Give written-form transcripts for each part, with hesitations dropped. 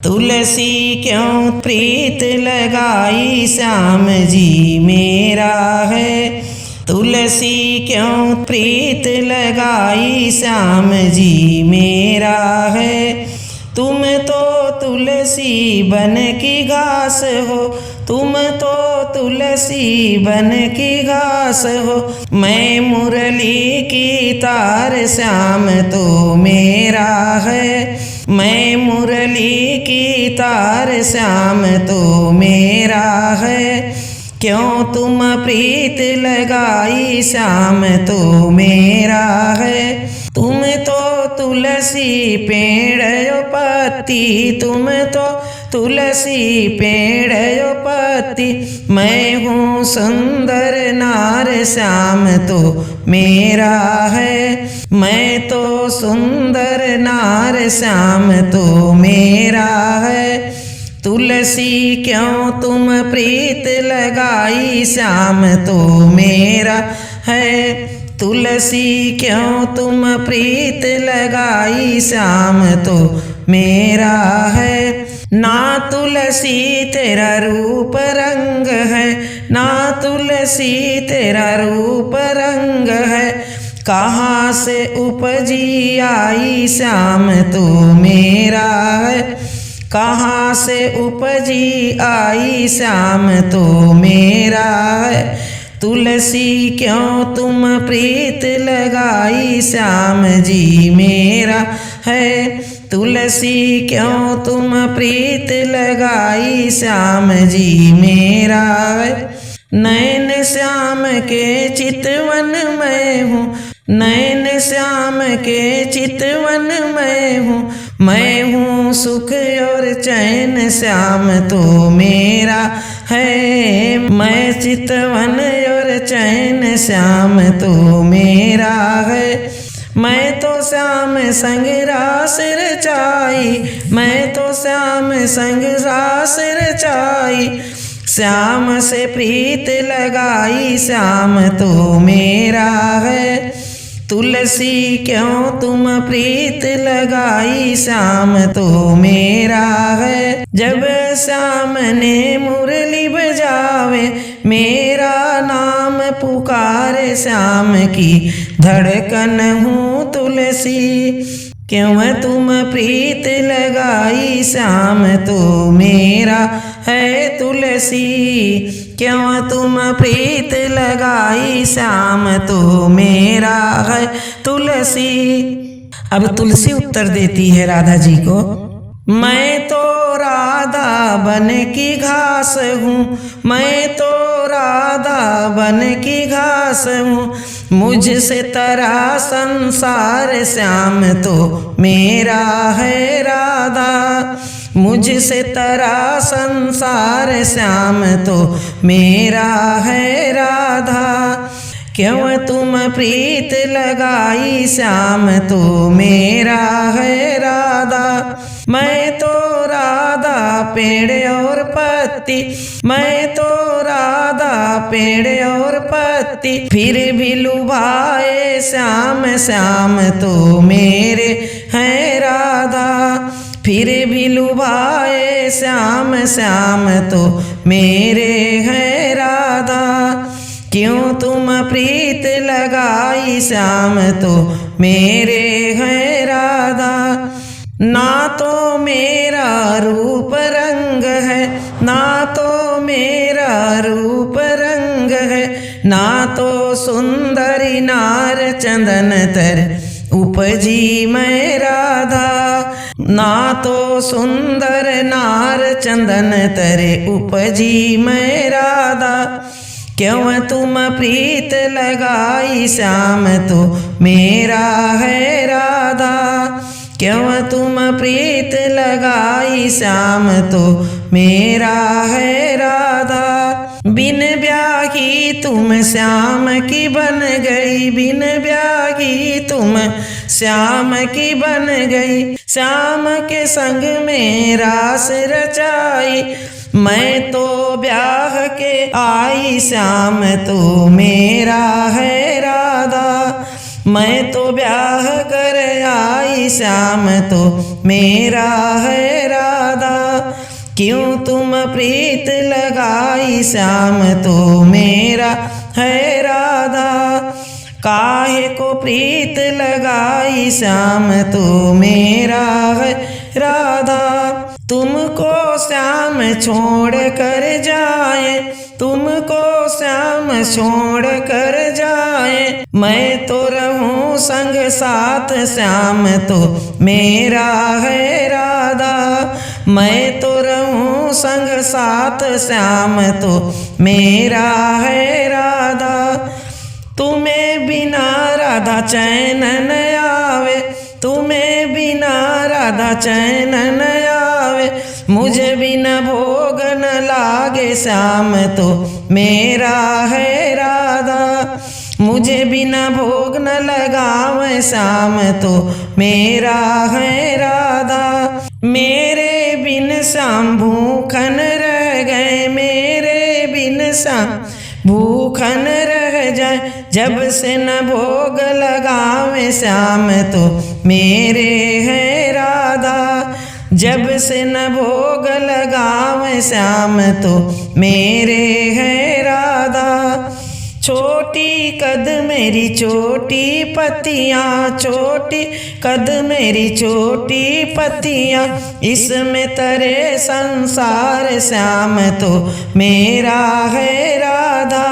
तुलसी क्यों प्रीत लगाई श्याम जी मेरा है। तुलसी क्यों प्रीत लगाई श्याम जी मेरा है। तुम तो तुलसी बन की घास हो, तुम तो तुलसी बन की घास हो। मैं मुरली की तार श्याम तो मेरा है। मैं मुरली की तार श्याम तो मेरा है। क्यों तुम प्रीत लगाई श्याम तो मेरा है। तुम तो तुलसी पेड़ यो पत्ती, तुम तो तुलसी पेड़ यो पत्ती। मैं हूँ सुंदर नार श्याम तो मेरा है। मैं तो सुंदर नार श्याम तो मेरा है। तुलसी क्यों तुम प्रीत लगाई श्याम तो मेरा है। तुलसी क्यों तुम प्रीत लगाई श्याम तो मेरा है। ना तुलसी तेरा रूप रंग है, ना तुलसी तेरा रूप रंग है। कहाँ से उपजी आई श्याम तो मेरा है। कहाँ से उपजी आई श्याम तो मेरा है। तुलसी क्यों तुम प्रीत लगाई श्याम जी मेरा है। तुलसी क्यों तुम प्रीत लगाई श्याम जी मेरा है। नैन श्याम के चितवन मैं हूँ, नैन श्याम के चितवन मैं हूँ। मैं हूँ सुख और चैन श्याम तो मेरा है। मैं चितवन और चैन श्याम तो मेरा है। मैं तो श्याम संग रास रचाई, मैं तो श्याम संग रास रचाई। श्याम से प्रीत लगाई श्याम तो मेरा है। तुलसी क्यों तुम प्रीत लगाई श्याम तो मेरा है। जब श्याम ने मुरली बजावे मेरा नाम पुकारे श्याम की धड़कन हूँ तुलसी। क्यों तुम प्रीत लगाई श्याम तो मेरा है। तुलसी क्यों तुम प्रीत लगाई श्याम तो मेरा है। तुलसी। अब तुलसी उत्तर देती है राधा जी को। मैं तो राधा बन की घास हूँ, मैं तो राधा बन की घास हूँ। मुझसे तरा संसार श्याम तो मेरा है राधा। मुझसे तरा संसार श्याम तो मेरा है राधा। क्यों तुम प्रीत लगाई श्याम तो मेरा है राधा। मैं तो राधा पेड़ और पत्ती, मैं तो राधा पेड़ और पत्ती। फिर भी लुभाए श्याम श्याम तो मेरे हैं राधा। फिर भी लुभाए श्याम श्याम तो मेरे हैं राधा। क्यों तुम प्रीत लगाई श्याम तो मेरे हैं राधा। ना तो मेरा रूप रंग है, ना तो मेरा रूप रंग है। ना तो सुंदरी नार चंदन तर उपजी मैं राधा। ना तो सुंदर नार चंदन तरे उपजी मैं राधा। क्यों तुम प्रीत लगाई श्याम तो मेरा है राधा। क्यों तुम प्रीत लगाई श्याम तो मेरा है राधा। बिन ब्याही तुम श्याम की बन गई, बिन ब्याही तुम श्याम की बन गई। श्याम के संग में रास रचाई, मैं तो ब्याह के आई श्याम तो मेरा है राधा। मैं तो ब्याह कर आई श्याम तो मेरा है राधा। क्यों तुम प्रीत लगाई श्याम तो मेरा है राधा। काहे को प्रीत लगाई श्याम तो मेरा है राधा। तुमको श्याम छोड़ कर जाए, तुमको श्याम छोड़ कर जाए, मैं तो रहूं संग साथ श्याम तो मेरा है राधा। मैं तो रहूं संग साथ श्याम तो मेरा है राधा। तुम्हें बिना राधा चैन न आवे, तुम्हें बिना राधा चैन न आवे, मुझे बिना भोग न लागे श्याम तो मेरा है राधा। मुझे बिना भोग न लगावे श्याम तो मेरा है राधा। मेरे बिन श्याम भूखन रह गए, मेरे बिन श्याम भूखन रह जाए, जब से न भोग लगावे श्याम तो मेरे है राधा। जब से न भोग लगावे श्याम तो मेरे है राधा। छोटी कद मेरी छोटी पतियाँ, छोटी कद मेरी छोटी पतियाँ, इसमें तरे संसार श्याम तो मेरा है राधा।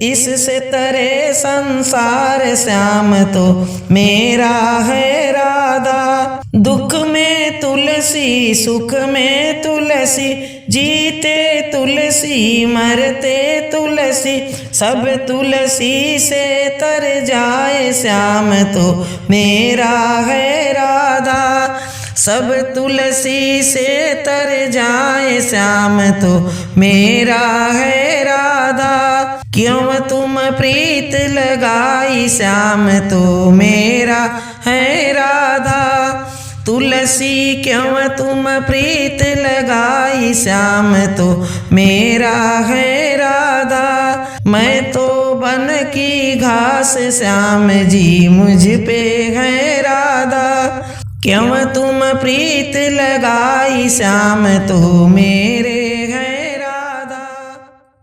इससे तरे संसार श्याम तो मेरा है राधा। दुख में तुलसी सुख में तुलसी, जीते तुलसी मरते तुलसी, सब तुलसी से तर जाए श्याम तो मेरा है राधा। सब तुलसी से तर जाए श्याम तो मेरा है राधा। क्यों तुम प्रीत लगाई श्याम तो मेरा है राधा। तुलसी क्यों तुम प्रीत लगाई श्याम तो मेरा है राधा। मैं तो बन की घास श्याम जी मुझ पे है राधा। क्यों तुम प्रीत लगाई श्याम तो मेरे